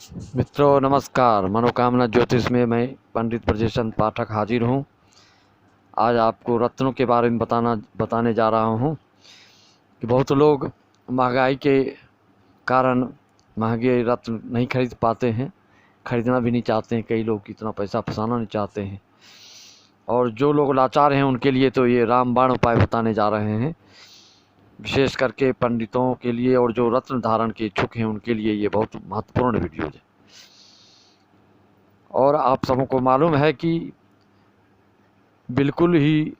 मित्रों नमस्कार। मनोकामना ज्योतिष में मैं पंडित ब्रजेश पाठक हाजिर हूँ। आज आपको रत्नों के बारे में बताने जा रहा हूँ कि बहुत लोग महंगाई के कारण महंगे रत्न नहीं खरीद पाते हैं, खरीदना भी नहीं चाहते हैं। कई लोग इतना पैसा फंसाना नहीं चाहते हैं, और जो लोग लाचार हैं उनके लिए तो ये रामबाण उपाय बताने जा रहे हैं। विशेष करके पंडितों के लिए और जो रत्न धारण के इच्छुक हैं उनके लिए ये बहुत महत्वपूर्ण वीडियो है। और आप सबको मालूम है कि बिल्कुल ही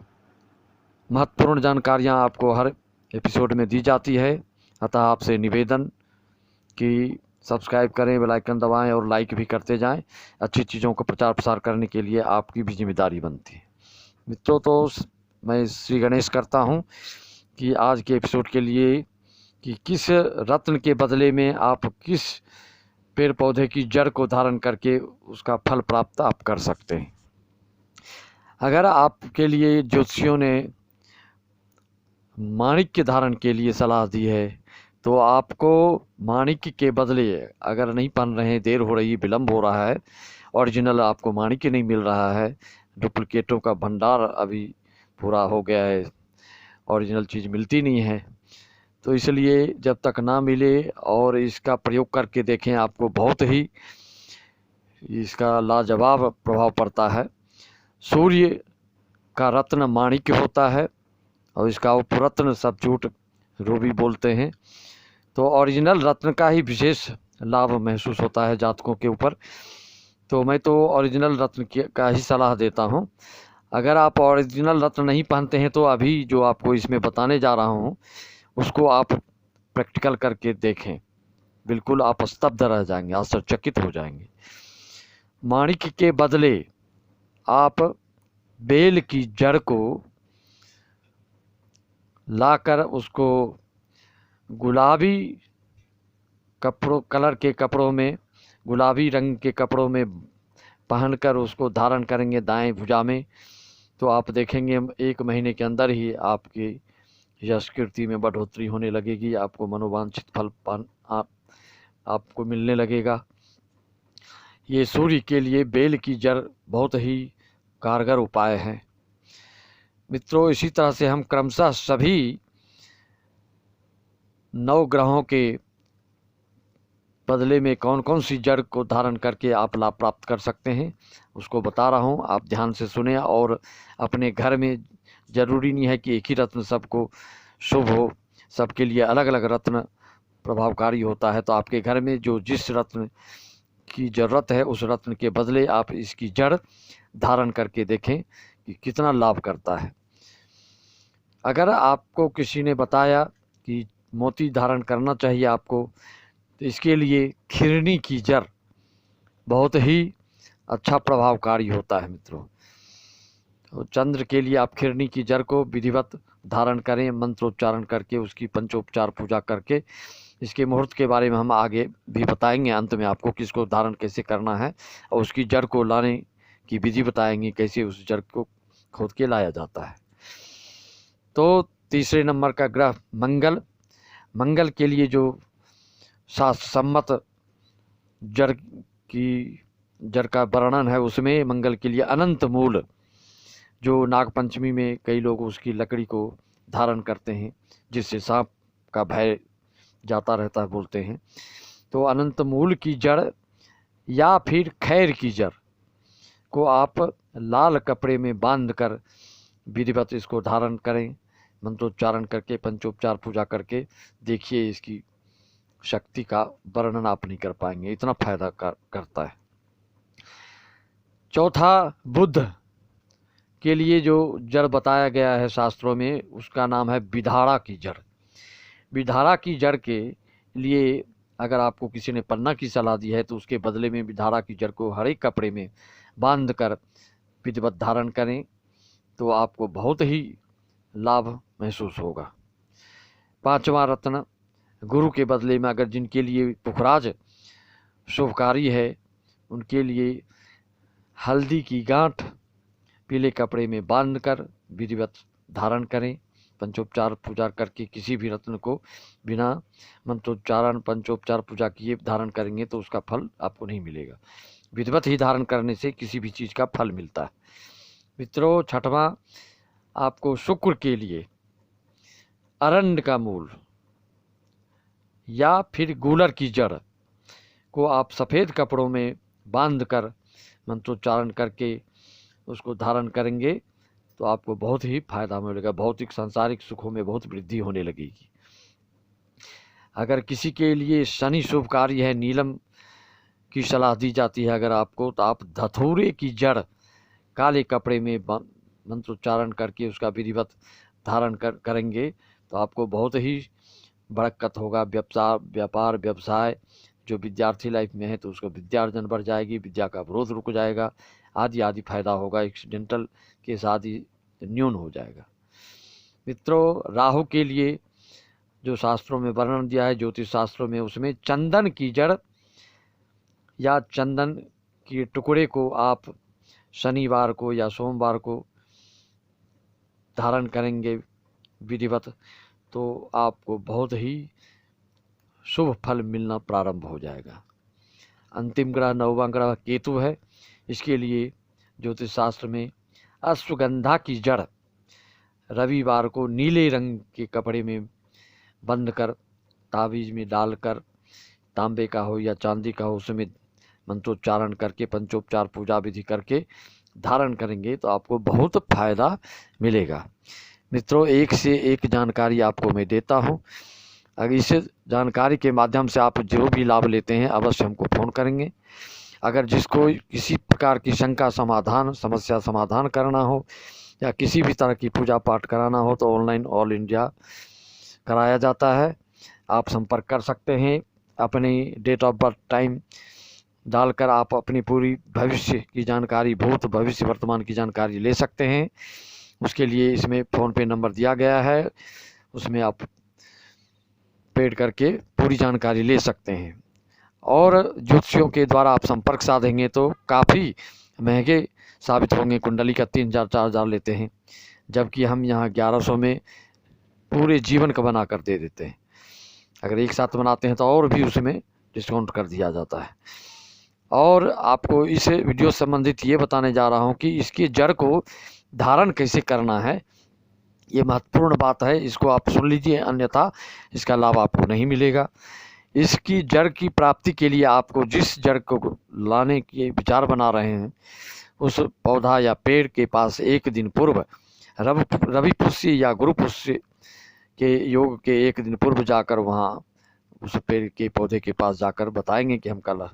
महत्वपूर्ण जानकारियां आपको हर एपिसोड में दी जाती है। अतः आपसे निवेदन कि सब्सक्राइब करें, बेल आइकन दबाएं और लाइक भी करते जाएं। अच्छी चीज़ों को प्रचार प्रसार करने के लिए आपकी भी जिम्मेदारी बनती है। मित्रों, तो मैं श्री गणेश करता हूं कि आज के एपिसोड के लिए कि किस रत्न के बदले में आप किस पेड़ पौधे की जड़ को धारण करके उसका फल प्राप्त आप कर सकते हैं। अगर आपके लिए ज्योतिषियों ने माणिक्य धारण के लिए सलाह दी है तो आपको माणिक्य के बदले, अगर नहीं पहन रहे हैं, देर हो रही है, विलम्ब हो रहा है, ओरिजिनल आपको माणिक्य नहीं मिल रहा है, डुप्लीकेटों का भंडार अभी पूरा हो गया है, ओरिजिनल चीज़ मिलती नहीं है, तो इसलिए जब तक ना मिले और इसका प्रयोग करके देखें, आपको बहुत ही इसका लाजवाब प्रभाव पड़ता है। सूर्य का रत्न माणिक्य होता है और इसका उपरत्न सचूट रूबी बोलते हैं। तो ओरिजिनल रत्न का ही विशेष लाभ महसूस होता है जातकों के ऊपर। तो मैं तो ओरिजिनल रत्न का ही सलाह देता हूँ। अगर आप ओरिजिनल रत्न नहीं पहनते हैं तो अभी जो आपको इसमें बताने जा रहा हूँ उसको आप प्रैक्टिकल करके देखें, बिल्कुल आप स्तब्ध रह जाएंगे, आश्चर्यचकित हो जाएंगे। माणिक्य के बदले आप बेल की जड़ को लाकर उसको गुलाबी कलर के कपड़ों में, गुलाबी रंग के कपड़ों में पहनकर उसको धारण करेंगे दाएं भुजा में, तो आप देखेंगे 1 महीने के अंदर ही आपकी यश कीर्ति में बढ़ोतरी होने लगेगी। आपको मनोवांछित फल आपको मिलने लगेगा। ये सूर्य के लिए बेल की जड़ बहुत ही कारगर उपाय है। मित्रों, इसी तरह से हम क्रमशः सभी 9 ग्रहों के बदले में कौन कौन सी जड़ को धारण करके आप लाभ प्राप्त कर सकते हैं उसको बता रहा हूँ। आप ध्यान से सुने, और अपने घर में ज़रूरी नहीं है कि एक ही रत्न सबको शुभ हो, सबके लिए अलग अलग रत्न प्रभावकारी होता है। तो आपके घर में जो जिस रत्न की ज़रूरत है उस रत्न के बदले आप इसकी जड़ धारण करके देखें कि कितना लाभ करता है। अगर आपको किसी ने बताया कि मोती धारण करना चाहिए आपको, तो इसके लिए खिरनी की जड़ बहुत ही अच्छा प्रभावकारी होता है। मित्रों, तो चंद्र के लिए आप खिरनी की जड़ को विधिवत धारण करें, मंत्रोच्चारण करके, उसकी पंचोपचार पूजा करके। इसके मुहूर्त के बारे में हम आगे भी बताएंगे, अंत में आपको किसको धारण कैसे करना है, और उसकी जड़ को लाने की विधि बताएंगे, कैसे उस जड़ को खोद के लाया जाता है। तो तीसरे नंबर का ग्रह मंगल। मंगल के लिए जो शास्त्र सम्मत जड़ का वर्णन है उसमें मंगल के लिए अनंत मूल, जो नागपंचमी में कई लोग उसकी लकड़ी को धारण करते हैं जिससे सांप का भय जाता रहता है बोलते हैं। तो अनंत मूल की जड़ या फिर खैर की जड़ को आप लाल कपड़े में बांधकर विधिवत इसको धारण करें, मंत्रोच्चारण करके, पंचोपचार पूजा करके देखिए, इसकी शक्ति का वर्णन आप नहीं कर पाएंगे, इतना फायदा करता है। चौथा, बुध के लिए जो जड़ बताया गया है शास्त्रों में उसका नाम है विधारा की जड़। विधारा की जड़ के लिए अगर आपको किसी ने पन्ना की सलाह दी है तो उसके बदले में विधारा की जड़ को हर एक कपड़े में बांध कर विधिवत धारण करें तो आपको बहुत ही लाभ महसूस होगा। 5वां रत्न गुरु के बदले में, अगर जिनके लिए पुखराज शुभकारी है उनके लिए हल्दी की गांठ पीले कपड़े में बांधकर विधिवत धारण करें पंचोपचार पूजा करके किसी भी रत्न को बिना मंत्रोच्चारण पंचोपचार पूजा किए धारण करेंगे तो उसका फल आपको नहीं मिलेगा। विधिवत ही धारण करने से किसी भी चीज़ का फल मिलता है। मित्रों, छठवां, आपको शुक्र के लिए अरंड का मूल या फिर गूलर की जड़ को आप सफ़ेद कपड़ों में बांधकर मंत्रोच्चारण करके उसको धारण करेंगे तो आपको बहुत ही फायदा मिलेगा। भौतिक सांसारिक सुखों में बहुत वृद्धि होने लगेगी। अगर किसी के लिए शनि शुभ कार्य है, नीलम की सलाह दी जाती है अगर आपको, तो आप धतूरे की जड़ काले कपड़े में मंत्रोच्चारण करके उसका विधिवत धारण करेंगे तो आपको बहुत ही बरकत होगा। व्यापार व्यवसाय जो विद्यार्थी लाइफ में है तो उसको विद्यार्जन बढ़ जाएगी, विद्या का अवरोध रुक जाएगा, आदि आदि फायदा होगा। एक्सीडेंटल केस आदि न्यून हो जाएगा। मित्रों, राहु के लिए जो शास्त्रों में वर्णन दिया है, ज्योतिष शास्त्रों में, उसमें चंदन की जड़ या चंदन के टुकड़े को आप शनिवार को या सोमवार को धारण करेंगे विधिवत तो आपको बहुत ही शुभ फल मिलना प्रारंभ हो जाएगा। अंतिम ग्रह 9वां ग्रह केतु है। इसके लिए ज्योतिष शास्त्र में अश्वगंधा की जड़ रविवार को नीले रंग के कपड़े में बंद कर ताबीज में डालकर, तांबे का हो या चांदी का हो, उसमें मंत्रोच्चारण करके पंचोपचार पूजा विधि करके धारण करेंगे तो आपको बहुत फायदा मिलेगा। मित्रों, एक से एक जानकारी आपको मैं देता हूँ। अगर इस जानकारी के माध्यम से आप जो भी लाभ लेते हैं अवश्य हमको फ़ोन करेंगे। अगर जिसको किसी प्रकार की शंका समाधान समस्या समाधान करना हो या किसी भी तरह की पूजा पाठ कराना हो तो ऑनलाइन ऑल इंडिया कराया जाता है। आप संपर्क कर सकते हैं। अपनी डेट ऑफ बर्थ टाइम डालकर आप अपनी पूरी भविष्य की जानकारी, भूत भविष्य वर्तमान की जानकारी ले सकते हैं। उसके लिए इसमें फ़ोन पे नंबर दिया गया है, उसमें आप पेड करके पूरी जानकारी ले सकते हैं। और ज्योतिषियों के द्वारा आप संपर्क साधेंगे तो काफ़ी महंगे साबित होंगे। कुंडली का 3000-4000 लेते हैं, जबकि हम यहाँ 1100 में पूरे जीवन का बना कर दे देते हैं। अगर एक साथ बनाते हैं तो और भी उसमें डिस्काउंट कर दिया जाता है। और आपको इस वीडियो संबंधित ये बताने जा रहा हूँ कि इसकी जड़ को धारण कैसे करना है, ये महत्वपूर्ण बात है। इसको आप सुन लीजिए, अन्यथा इसका लाभ आपको नहीं मिलेगा। इसकी जड़ की प्राप्ति के लिए आपको जिस जड़ को लाने के विचार बना रहे हैं उस पौधा या पेड़ के पास एक दिन पूर्व रवि पुष्य या गुरु पुष्य के योग के एक दिन पूर्व जाकर वहाँ उस पेड़ के पौधे के पास जाकर बताएंगे कि हम कल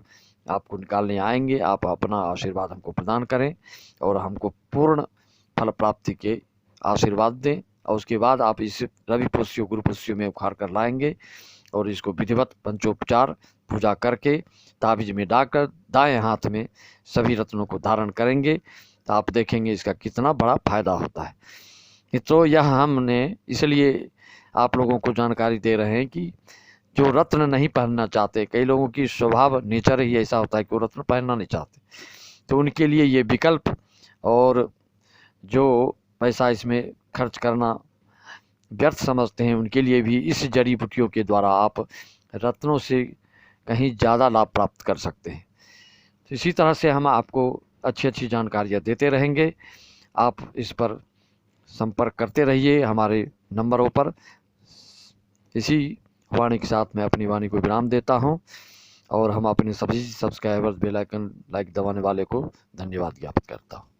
आपको निकालने आएंगे, आप अपना आशीर्वाद हमको प्रदान करें और हमको पूर्ण फल प्राप्ति के आशीर्वाद दें। और उसके बाद आप इस रवि पुष्य गुरु पुष्य में उखाड़ कर लाएंगे और इसको विधिवत पंचोपचार पूजा करके ताबीज में डालकर दाएं हाथ में सभी रत्नों को धारण करेंगे तो आप देखेंगे इसका कितना बड़ा फायदा होता है। मित्रों, यह हमने इसलिए आप लोगों को जानकारी दे रहे हैं कि जो रत्न नहीं पहनना चाहते, कई लोगों की स्वभाव नेचर ही ऐसा होता है कि वो रत्न पहनना नहीं चाहते, तो उनके लिए ये विकल्प और जो पैसा इसमें खर्च करना व्यर्थ समझते हैं उनके लिए भी इस जड़ी बूटियों के द्वारा आप रत्नों से कहीं ज़्यादा लाभ प्राप्त कर सकते हैं। तो इसी तरह से हम आपको अच्छी अच्छी जानकारियाँ देते रहेंगे। आप इस पर संपर्क करते रहिए हमारे नंबरों पर। इसी वाणी के साथ मैं अपनी वाणी को विराम देता हूं और हम अपने सभी सब्सक्राइबर्स बेल आइकन लाइक दबाने वाले को धन्यवाद ज्ञापित करता हूं।